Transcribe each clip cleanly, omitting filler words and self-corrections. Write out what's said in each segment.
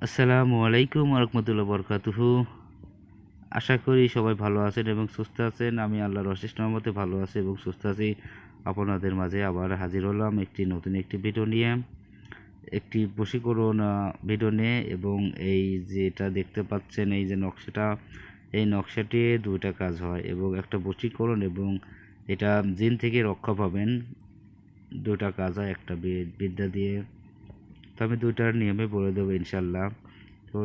আসসালামু আলাইকুম রহমতুল্লাহ বরকাতুহু। আশা করি সবাই ভালো আছেন এবং সুস্থ আছেন। আমি আল্লাহর অশেষ রহমতে ভালো আছি এবং সুস্থ আছি। আপনাদের মাঝে আবার হাজির হলাম নতুন একটি ভিডিও নিয়ে, একটি বশীকরণ ভিডিও নিয়ে। এবং এই যেটা দেখতে পাচ্ছেন, এই যে নকশাটা, এই নকশাটি দুইটা কাজ হয় এবং একটা বশীকরণ, এবং এটা জিন থেকে রক্ষা পাবেন। দুইটা কাজ হয় একটা বিদ্যা দিয়ে। তো আমি দুইটার নিয়মে বলে দেবো ইনশাল্লাহ। তো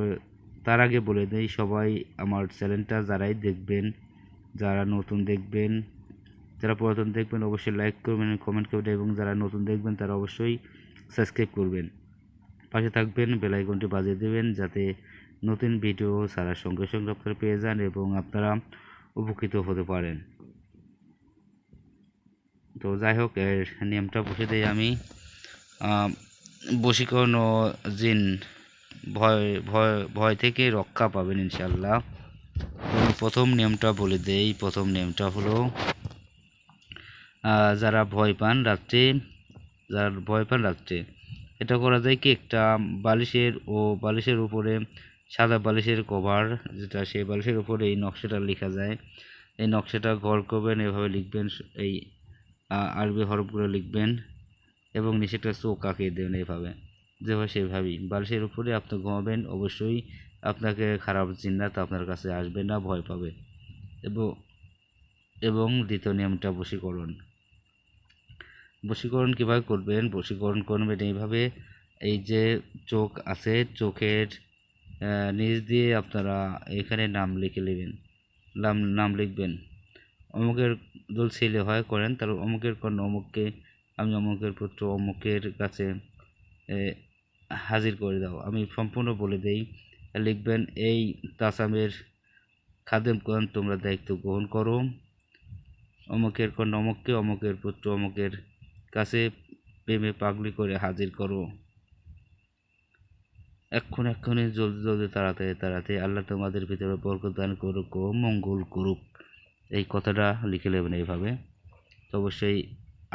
তার আগে বলে দেই, সবাই আমার চ্যানেলটা যারাই দেখবেন, যারা নতুন দেখবেন, যারা পুরাতন দেখবেন অবশ্যই লাইক করবেন, কমেন্ট করবেন, এবং যারা নতুন দেখবেন তারা অবশ্যই সাবস্ক্রাইব করবেন। পাশে থাকবেন, বেল আইকনটি বাজিয়ে দেবেন যাতে নতুন ভিডিও ছাড়ার সঙ্গে সঙ্গে আপনারা পেয়ে যান এবং আপনারা উপকৃত হতে পারেন। তো যাই হোক, এর নিয়মটা বসে দিই আমি। বশীকরণ ও জিন, ভয় ভয় ভয় থেকে রক্ষা পাবেন ইনশাল্লাহ। প্রথম নিয়মটা বলে দেই। প্রথম নিয়মটা হলো, যারা ভয় পান রাত্রে, এটা করা যায় কি, একটা বালিশের উপরে সাদা বালিশের কভার যেটা, সেই বালিশের উপরে এই নকশাটা লেখা যায়। এই নকশাটা ঘর করবেন, এভাবে লিখবেন, এই আরবি হরফগুলো লিখবেন এবং নিচে একটা চোখ আঁকিয়ে দেবেন এভাবে, যেভাবে সেভাবেই বালিশের উপরে আপনি ঘুমাবেন। অবশ্যই আপনাকে খারাপ জিন্নাত আপনার কাছে আসবে না, ভয় পাবে। এবং এবং দ্বিতীয় নিয়মটা বশীকরণ কীভাবে করবেন? বশীকরণ করবেন এইভাবে, এই যে চোখ আছে, চোখের নিচ দিয়ে আপনারা এখানে নাম লিখে নেবেন। নাম লিখবেন, অমুকের দল ছেলে হয় করেন, তার অমুকের কন্যা অমুককে, আমি অমুকের পুত্র অমুকের কাছে হাজির করে দাও। আমি সম্পূর্ণ বলে দেই। লিখবেন, এই তাসামের খাদেমগণ তোমরা দায়িত্ব গ্রহণ করো, অমুকের কন্যা অমুককে, অমুকের পুত্র অমুকের কাছে প্রেমে পাগলি করে হাজির করো। এক্ষুনি জলদি তাড়াতাড়ি আল্লাহ তোমাদের ভিতরে বরকত দান করুক ও মঙ্গল করুক। এই কথাটা লিখে নেবেন এইভাবে। তো অবশ্যই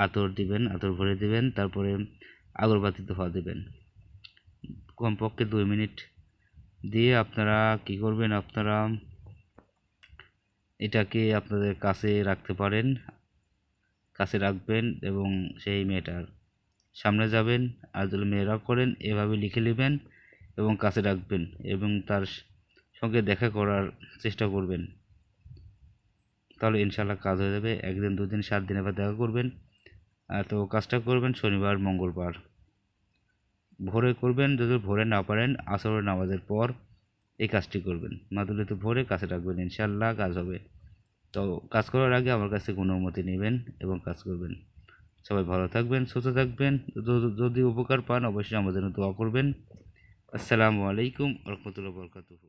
আতর দিবেন, আতর ভরে দিবেন, তারপরে আগরবাতি ধোয়া দেবেন কমপক্ষে 2 মিনিট দিয়ে। আপনারা কি করবেন, আপনারা এটাকে আপনাদের কাছে রাখতে পারেন, কাছে রাখবেন এবং সেই মেয়েটার সামনে যাবেন। আর যদি মেয়েরা করেন, এভাবে লিখে নেবেন এবং কাছে রাখবেন এবং তার সঙ্গে দেখা করার চেষ্টা করবেন। তাহলে ইনশাল্লাহ কাজ হয়ে যাবে। 1 দিন 2 দিন 7 দিন এবার দেখা করবেন। তো কাজটা করবেন শনিবার মঙ্গলবার ভোরে করবেন। যদি ভোরে না পারেন, আসরের নামাজের পর এই কাজটি করবেন। মাদুলিতে ভোরে কাছে রাখবেন, ইনশাল্লাহ কাজ হবে। তো কাজ করার আগে আমার কাছে কোনো অনুমতি নেবেন এবং কাজ করবেন। সবাই ভালো থাকবেন, সুস্থ থাকবেন। যদি উপকার পান অবশ্যই আমাদের জন্য দোয়া করবেন। আসসালামু আলাইকুম রহমতুল্লাহ বরকাতুহু।